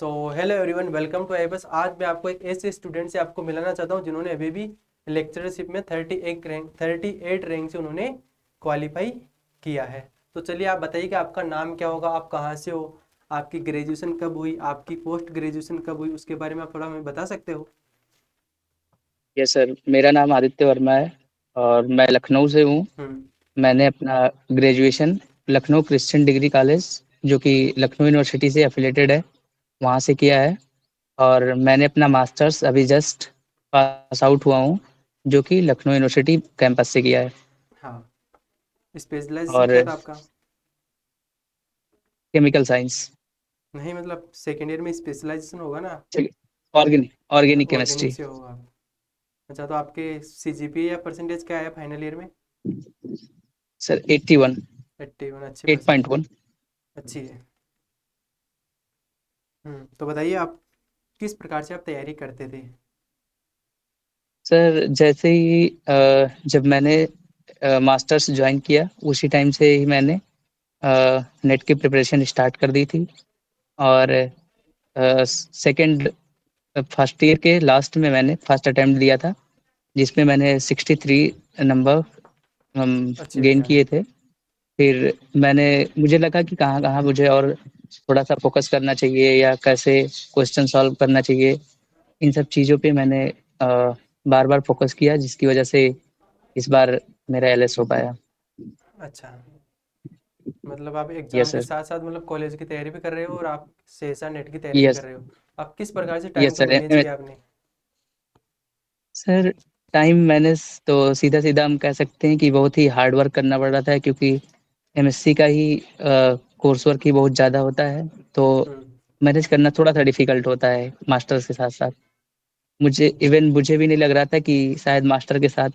So hello everyone, welcome to iBus. आज मैं आपको एक ऐसे स्टूडेंट से आपको मिलाना चाहता हूँ जिन्होंने अभी भी लेक्चरशिप में 38 रैंक से उन्होंने क्वालिफाई किया है। तो चलिए आप बताइए कि आपका नाम क्या होगा, आप कहाँ से हो, आपकी ग्रेजुएशन कब हुई, आपकी पोस्ट ग्रेजुएशन कब हुई, उसके बारे में आप थोड़ा हमें बता सकते हो। यस सर, मेरा नाम आदित्य वर्मा है और मैं लखनऊ से हूँ। हम्म। मैंने अपना graduation Lucknow Christian degree college, जो कि लखनऊ यूनिवर्सिटी से एफिलेटेड है, वहाँ से किया है। और मैंने अपना मास्टर्स अभी जस्ट पास आउट हुआ हूँ, जो कि लखनऊ यूनिवर्सिटी कैंपस से किया है। हाँ, स्पेशलाइजेशन क्या और था आपका? केमिकल साइंस, नहीं, मतलब सेकेंड ईयर में स्पेशलाइजेशन होगा ना। ऑर्गेनिक अच्छा, ऑर्गेनिक ऑर्गेनिक केमिस्ट्री। से होगा। अच्छा, तो आपके सीजीपीए या परसेंटेज क्या है फाइनल ईयर में? सर 81, 81, अच्छी परसेंटेज है। 8.1। अच्छी है। तो बताइए आप किस प्रकार से आप तैयारी करते थे? सर जैसे ही जब मैंने मास्टर्स ज्वाइन किया, उसी टाइम से ही मैंने नेट की प्रिपरेशन स्टार्ट कर दी थी। और सेकंड फर्स्ट ईयर के लास्ट में मैंने फर्स्ट अटेम्प्ट दिया था, जिसमें मैंने 63 नंबर अच्छी गेन बात है। किए थे। फिर मैंने मुझे लगा कि कहाँ कहाँ मुझे और थोड़ा सा फोकस करना चाहिए या कैसे क्वेश्चन सॉल्व करना चाहिए। इन सब चीज़ों पे मैंने बार बार फोकस किया, जिसकी वजह से इस बार मेरा एलएस हो पाया। अच्छा, मतलब आप एग्जाम यस के सर। साथ साथ मतलब कॉलेज की तैयारी भी कर रहे हो और आप सेसा नेट की तैयारी भी कर यस। रहे हो। आप किस प्रकार से टाइम यस को सर। मैनेज किया आपने? सर टाइम मैनेज तो सीधा सीधा हम कह सकते हैं कि बहुत ही हार्ड वर्क करना पड़ रहा था, क्योंकि एमएससी का ही कोर्स वर्क ही बहुत ज़्यादा होता है। तो हम्म। मैनेज करना थोड़ा सा डिफिकल्ट होता है मास्टर्स के साथ साथ। मुझे भी नहीं लग रहा था कि शायद मास्टर के साथ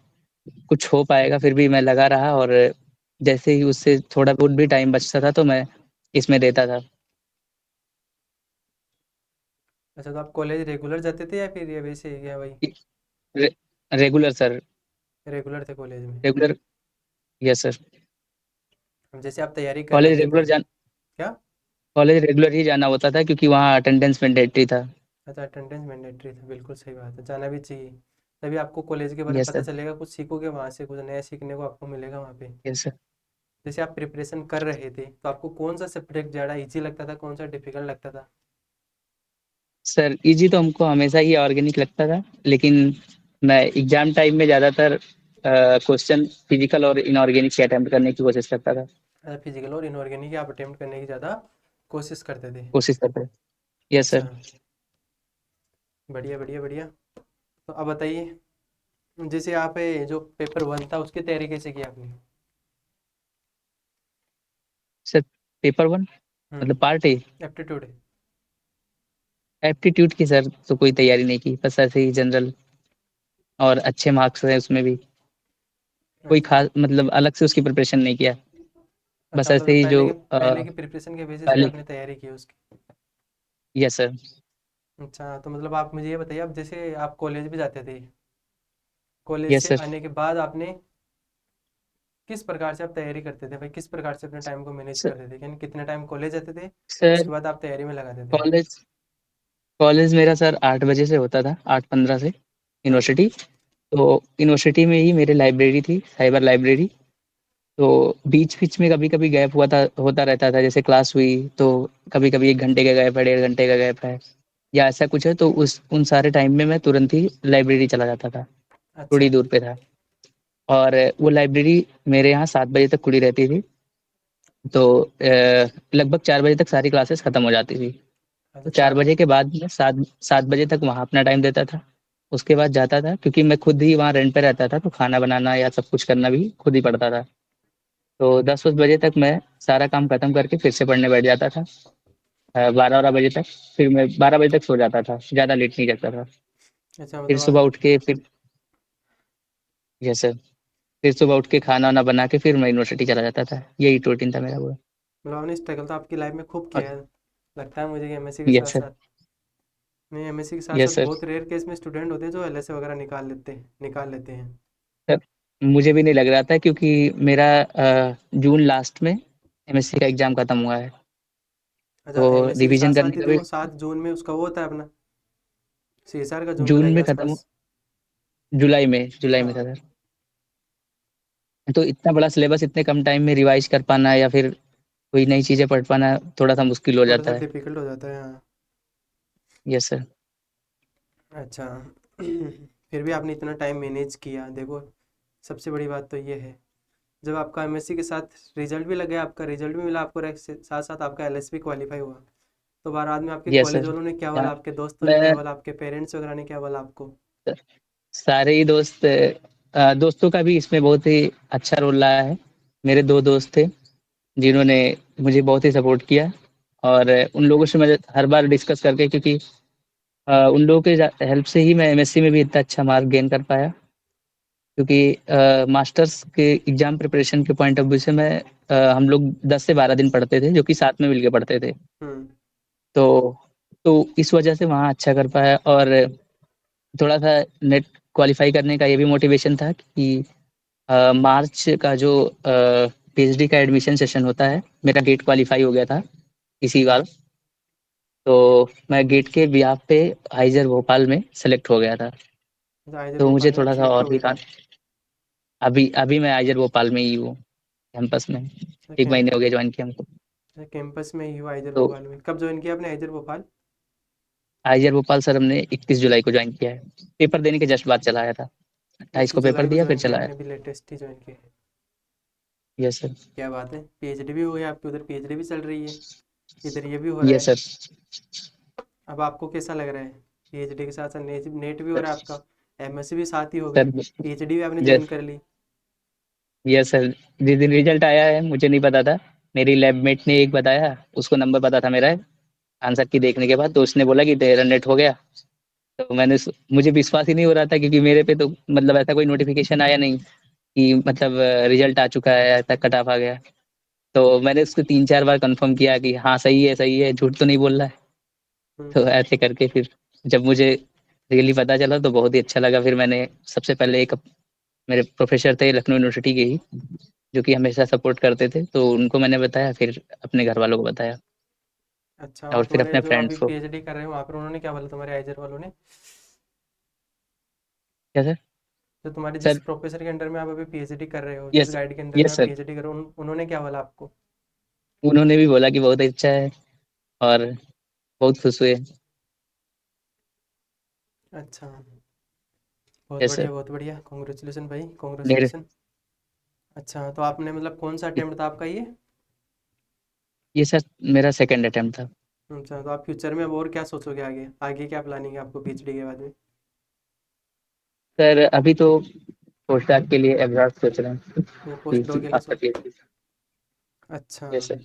कुछ हो पाएगा, फिर भी मैं लगा रहा। और जैसे ही उससे थोड़ा बहुत भी टाइम बचता था तो मैं इसमें देता था। अच्छा, तो आप कॉलेज रेगुलर जाते थे या फिर ये वैसे ही गया भाई? रे, रेगुलर सर। रेगुलर थे कॉलेज में? रेगुलर। Yes sir. अब जैसे आप तैयारी कर कॉलेज रहे थे। रेगुलर जान क्या? कॉलेज रेगुलर ही जाना होता था, क्योंकि वहाँ अटेंडेंस मैंडेटरी था। अच्छा, अटेंडेंस मैंडेटरी था, बिल्कुल सही बात है, जाना भी चाहिए। तभी आपको कॉलेज के बारे में यस पता सर। चलेगा, कुछ सीखोगे वहाँ से, कुछ नया सीखने को आपको मिलेगा वहाँ पे। Yes sir. जैसे आप प्रिपरेशन कर रहे थे तो आपको कौन सा सब्जेक्ट ज़्यादा इजी लगता था, कौन सा डिफिकल्ट लगता था? सर इजी तो हमको हमेशा ही ऑर्गेनिक लगता था, लेकिन मैं एग्जाम टाइम में ज़्यादातर क्वेश्चन फिजिकल और इनऑर्गेनिक से अटेम्प्ट करने की कोशिश करता था। अच्छा, फिजिकल और इनऑर्गेनिक आप अटेम्प्ट करने की ज़्यादा कोशिश करते थे। कोशिश करते थे। यस अच्छा, सर। बढ़िया बढ़िया बढ़िया। तो अब बताइए, जैसे आप जो पेपर वन था उसकी तैयारी कैसे की आपने? सर पेपर वन मतलब पार्ट ए। एप्टीट्यूड। एप्टीट्यूड की सर तो कोई तैयारी नहीं की, बस ऐसे ही जनरल। और अच्छे मार्क्स हैं उसमें भी। कोई अच्छा खास मतलब अलग से उसकी प्रिपरेशन नहीं किया। बस अच्छा, ऐसे मतलब ही जो पहले की प्रिपरेशन के बेसिस पे पहले। आपने तैयारी की उसकी। Yes sir. अच्छा, तो मतलब आप मुझे ये बताइए, अब जैसे आप कॉलेज भी जाते थे, कॉलेज यस से सर। आने के बाद आपने किस प्रकार से आप तैयारी करते थे भाई, किस प्रकार से अपने टाइम को मैनेज सर करते थे, यानी कितने टाइम कॉलेज जाते थे, सर उसके बाद आप तैयारी में लगाते थे? कॉलेज कॉलेज मेरा सर 8 बजे से होता था, 8:15 से हम्म। यूनिवर्सिटी। तो यूनिवर्सिटी में ही मेरी लाइब्रेरी थी, साइबर लाइब्रेरी। तो बीच बीच में कभी कभी गैप हुआ था, होता रहता था। जैसे क्लास हुई तो कभी कभी 1 घंटे का गैप है, 1.5 घंटे का गैप है, या ऐसा कुछ है, तो उस उन सारे टाइम में मैं तुरंत ही लाइब्रेरी चला जाता था। अच्छा थोड़ी दूर पे था। और वो लाइब्रेरी मेरे यहाँ 7 बजे तक खुली रहती थी। तो लगभग 4 बजे तक सारी क्लासेस खत्म हो जाती थी। अच्छा, तो चार चार। बजे के बाद मैं 7 बजे तक वहाँ अपना टाइम देता था। उसके बाद जाता था, क्योंकि मैं खुद ही वहाँ रेंट पे रहता था, तो खाना बनाना या सब कुछ करना भी खुद ही पड़ता था। तो 10 बजे तक मैं सारा काम खत्म करके फिर से पढ़ने बैठ जाता था। 12 बजे तक। फिर मैं 12 बजे तक सो जाता था, ज़्यादा लेट नहीं करता था। अच्छा, फिर मतलब सुबह उठ के फिर जैसे फिर सुबह उठ के खाना वाना बना के फिर मैं यूनिवर्सिटी चला जाता था। यही रूटीन था मेरा पूरा। मतलब आपने स्ट्रगल तो आपकी लाइफ में खूब और किया है, लगता है मुझे कि एमएससी के साथ यस सर। साथ। नहीं, एमएससी के साथ साथ यस सर। बहुत रेयर केस में स्टूडेंट होते हैं जो एलएसए वगैरह निकाल लेते हैं। सर मुझे भी नहीं लग रहा था, क्योंकि मेरा जून लास्ट में एमएससी का एग्ज़ाम खत्म हुआ है। अच्छा, तो एमएससी के साथ रिवीजन साथ करने ही का तो भी वो 7 जून में उसका वो होता है अपना सीएसआर का, जून जून जुलाई के में खत्म आसपास। जुलाई में था हाँ, सर। तो इतना बड़ा सिलेबस इतने कम टाइम में रिवाइज कर पाना या फिर कोई नई चीज़ें पढ़ पाना थोड़ा सा मुश्किल हो थोड़ा जाता सा है। डिफिकल्ट हो जाता है, हाँ। Yes sir. अच्छा। फिर भी आपने इतना टाइम मैनेज किया, देखो सबसे बड़ी बात तो ये है। जब आपका एमएससी के साथ रिजल्ट भी लग गया, आपका रिजल्ट भी मिला आपको, रैंक से साथ साथ आपका एलएसबी क्वालिफाई हुआ, तो बाद में आपके यस कॉलेज सर। वालों ने क्या यहाँ बोला, आपके दोस्तों ने क्या मैं बोला, आपके पेरेंट्स वगैरह ने क्या बोला आपको? सारे ही दोस्तों का भी इसमें बहुत ही अच्छा रोल रहा है। मेरे 2 दोस्त थे जिन्होंने मुझे बहुत ही सपोर्ट किया और उन लोगों से मैं हर बार डिस्कस करके क्योंकि उन लोगों के हेल्प से ही मैं एमएससी में भी इतना अच्छा मार्क गेन कर पाया क्योंकि मास्टर्स के एग्जाम प्रिपरेशन के पॉइंट ऑफ व्यू से हम लोग 10 से 12 दिन पढ़ते थे जो कि साथ में मिलके पढ़ते थे। हम्म। तो तो इस वजह से वहाँ अच्छा कर पाया और थोड़ा सा नेट क्वालिफाई करने का ये भी मोटिवेशन था कि मार्च का जो पीएचडी का एडमिशन सेशन होता है मेरा गेट क्वालिफाई हो गया था इसी बार। तो मैं गेट के बिहाफ पे हाइजर भोपाल में सेलेक्ट हो गया था। अच्छा, इधर तो मुझे भोपाल में थोड़ा सा सिलेक्ट और हो भी गए थे काम। आप? अभी अभी मैं हाइजर भोपाल में ही हूँ कैंपस में। अच्छा, 1 महीने हो गए ज्वाइन किया हमको। कैंपस में ही हुआ इधर तो भोपाल में? कब ज्वाइन किया आपने इधर भोपाल? हाइजर भोपाल सर हमने 31 जुलाई को ज्वाइन किया है। पेपर देने के जस्ट बाद चला आया था। 28 को 21 जुलाई पेपर को दिया फिर ज्वाइन किया चला आया। आपने, भी लेटेस्ट ही ज्वाइन किया है। Yes sir. क्या बात है, पीएचडी भी हुई है आपकी, उधर पीएचडी भी चल रही है, इधर ये भी हो रहा यस है। सर। अब आपको कैसा लग रहा है? पीएचडी के साथ साथ नेट नेट भी हो रहा है आपका, एमएससी भी साथ ही हो गई, सर पीएचडी भी आपने ज्वाइन यस कर ली। Yes sir. जिस दिन रिजल्ट आया है मुझे नहीं पता था। मेरी लैबमेट ने एक बताया, उसको नंबर पता था मेरा आंसर की देखने के बाद, तो उसने बोला कि तेरा नेट हो गया। तो मुझे विश्वास ही नहीं हो रहा था क्योंकि मेरे पे तो मतलब ऐसा कोई नोटिफिकेशन आया नहीं कि मतलब रिजल्ट आ चुका है, ऐसा कट ऑफ आ गया। तो मैंने उसको 3 4 बार कंफर्म किया कि हाँ सही है झूठ तो नहीं बोल रहा है। हम्म। तो ऐसे करके फिर जब मुझे रियली पता चला तो बहुत ही अच्छा लगा। फिर मैंने सबसे पहले मेरे प्रोफेसर थे लखनऊ यूनिवर्सिटी के ही जो कि हमेशा सपोर्ट करते थे, तो उनको मैंने बताया, फिर अपने घर वालों को बताया अच्छा, और और फिर तुम्हारे अपने जो अभी फ्रेंड्स को। पीएचडी कर रहे हो वहाँ पर उन्होंने क्या बोला, तुम्हारे आइजर वालों ने? क्या सर? जो तुम्हारे जिस सर प्रोफेसर के अंडर में आप अभी पीएचडी कर रहे हो, जिस यस गाइड के अंडर में यस आप सर। पीएचडी कर रहे हो, उन्होंने क्या बोला आपको? उन्होंने भी बोला कि बहुत अच्छा है और बहुत खुश हुए। अच्छा, यस सर। बहुत बढ़िया, कॉन्ग्रेचुलेसन भाई, मेरे कॉन्ग्रेचुलेसन। अच्छा, तो आपने मतलब कौन सा अटेम्प्ट था आपका ये? ये सर मेरा सेकंड अटेम्प्ट था। अच्छा, तो आप फ्यूचर में अब और क्या सोचोगे, आगे आगे क्या प्लानिंग है आपको पीएचडी के बाद में? सर अभी तो पोस्ट डॉक के लिए एब्रॉड सोच रहे हैं वो पोस्ट डॉक के लिए आफ्टर पीएचडी। अच्छा। Yes sir.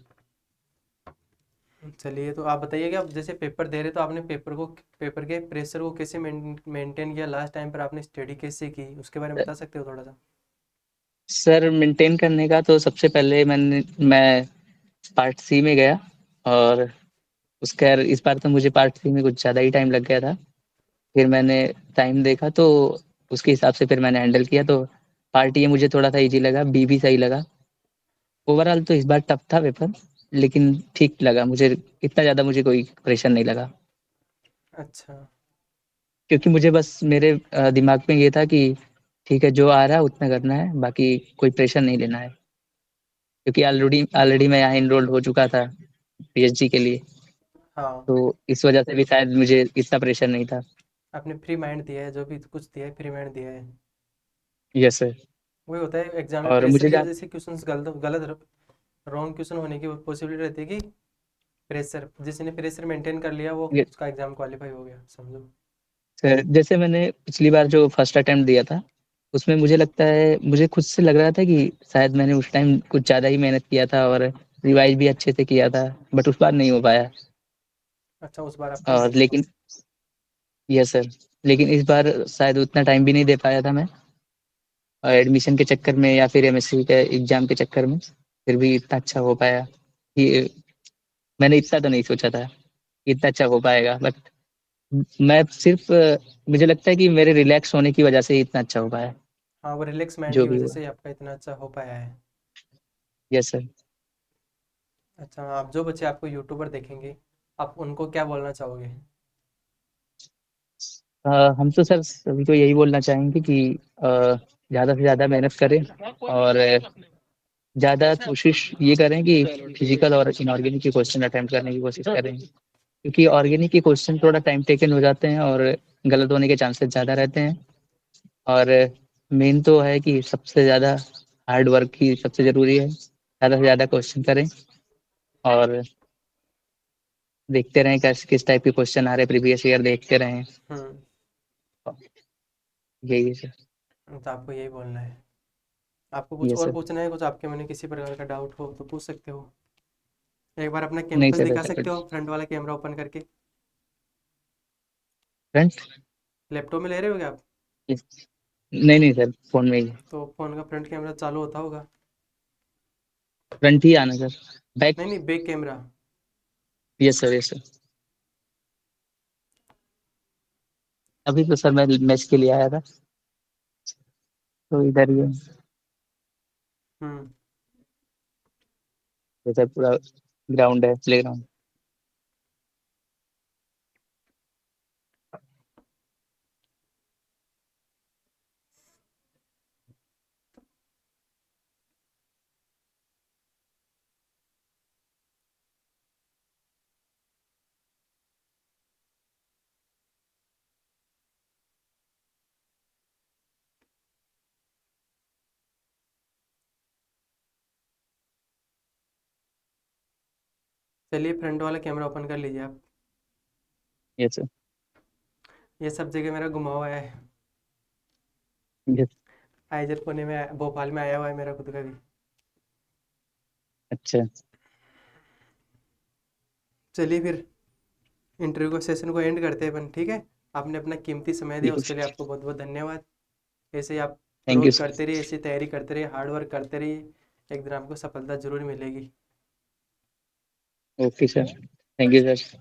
चलिए, तो आप बताइए कि आप जैसे पेपर दे रहे, तो आपने पेपर के प्रेशर को कैसे मेंटेन किया, लास्ट टाइम पर आपने स्टडी कैसे की, उसके बारे में बता सकते हो थोड़ा सा? सर मेंटेन करने का तो सबसे पहले मैं पार्ट सी में गया और उसका इस बार तो मुझे पार्ट सी में कुछ ज़्यादा ही टाइम लग गया था। फिर मैंने टाइम देखा तो उसके हिसाब से फिर मैंने हैंडल किया। तो पार्ट ए मुझे थोड़ा सा इजी लगा, बी भी सही लगा। ओवरऑल तो इस बार टफ था पेपर लेकिन ठीक लगा मुझे। इतना ज़्यादा मुझे कोई प्रेशर नहीं लगा अच्छा। क्योंकि मुझे बस मेरे दिमाग में ये था कि ठीक है जो आ रहा है उतना करना है, बाकी कोई प्रेशर नहीं लेना है क्योंकि ऑलरेडी ऑलरेडी मैं यहाँ इनरोल्ड हो चुका था पीएचडी के लिए। हाँ, तो इस वजह से भी शायद मुझे इतना प्रेशर नहीं था। आपने फ्री माइंड दिया है, जो भी कुछ दिया है फ्री माइंड दिया है। Yes sir. वही होता है एग्जाम में, और प्रेशर मुझे की जहाँ वजह से क्वेश्चंस गलत गलत रॉन्ग क्वेश्चन होने की पॉसिबिलिटी रहती है कि प्रेशर, जिसने प्रेशर मेंटेन कर लिया वो ये- उसका एग्जाम क्वालिफाई हो गया, समझो। सर जैसे मैंने पिछली बार जो फर्स्ट अटेम्प्ट दिया था उसमें मुझे लगता है मुझे खुद से लग रहा था कि शायद मैंने उस टाइम कुछ ज़्यादा ही मेहनत किया था और रिवाइज भी अच्छे से किया था, बट उस बार नहीं हो पाया। अच्छा, उस बार आपका और नहीं हुआ। लेकिन यस सर, लेकिन इस बार शायद उतना टाइम भी नहीं दे पाया था मैं एडमिशन के चक्कर में या फिर एमएससी के एग्जाम के चक्कर में। फिर भी इतना अच्छा हो पाया कि मैंने इतना तो नहीं सोचा था कि इतना अच्छा हो पाएगा, बट मैं सिर्फ मुझे लगता है कि मेरे रिलैक्स होने की वजह से ही इतना अच्छा हो पाया हाँ, वो रिलैक्स माइंड जो की भी वजह हुआ। से ही आपका इतना अच्छा हो पाया है। Yes sir. अच्छा, आप जो बच्चे आपको यूट्यूबर देखेंगे, आप उनको क्या बोलना चाहोगे? हम तो सर सभी को यही बोलना चाहेंगे कि ज़्यादा से ज़्यादा मेहनत करें और ज़्यादा कोशिश ये करें कि फिजिकल और इनऑर्गेनिक के क्वेश्चन अटेम्प्ट करने की कोशिश करें, क्योंकि ऑर्गेनिक के क्वेश्चन थोड़ा टाइम टेकन हो जाते हैं और गलत होने के चांसेस ज़्यादा रहते हैं। और मेन तो है कि सबसे ज़्यादा हार्ड वर्क ही सबसे ज़रूरी है, ज़्यादा से ज़्यादा क्वेश्चन करें और देखते रहें कैसे किस टाइप के क्वेश्चन आ रहे हैं, प्रीवियस ईयर देखते रहें। हम्म। यही है सर। तो आपको यही बोलना है। आपको कुछ ये और सर। पूछना है, कुछ आपके मन में किसी प्रकार का डाउट हो तो पूछ सकते हो। एक बार अपना नहीं कैंपस सर दिखा ऐसा सकते कुछ। हो, फ्रंट वाला कैमरा ओपन करके। फ्रंट। लैपटॉप में ले रहे हो क्या आप? नहीं नहीं सर, फोन में ही। तो फ़ोन का फ्रंट कैमरा चालू होता होगा। फ्रंट ही आना सर। बैक। नहीं नहीं, back camera. Yes sir, yes sir. अभी तो सर मैं मैच के लिए आया था, तो इधर ही है। हम्म। इधर पूरा ग्राउंड है, प्ले ग्राउंड। चलिए, फ्रंट वाला कैमरा ओपन कर लीजिए आप। Yes sir. ये सब जगह मेरा घुमा हुआ है। यस। आइजर पुणे में भोपाल में आया हुआ है मेरा खुद का भी। अच्छा। चलिए फिर, इंटरव्यू को सेशन को एंड करते हैं अपन, ठीक है? आपने अपना कीमती समय दिया, उसके लिए आपको बहुत बहुत धन्यवाद। ऐसे ही आप थैंक यू ग्रोथ सर। करते रहिए, ऐसी तैयारी करते रहिए, हार्ड वर्क करते रहिए। एक दिन आपको सफलता जरूर मिलेगी। Okay sir, thank you sir.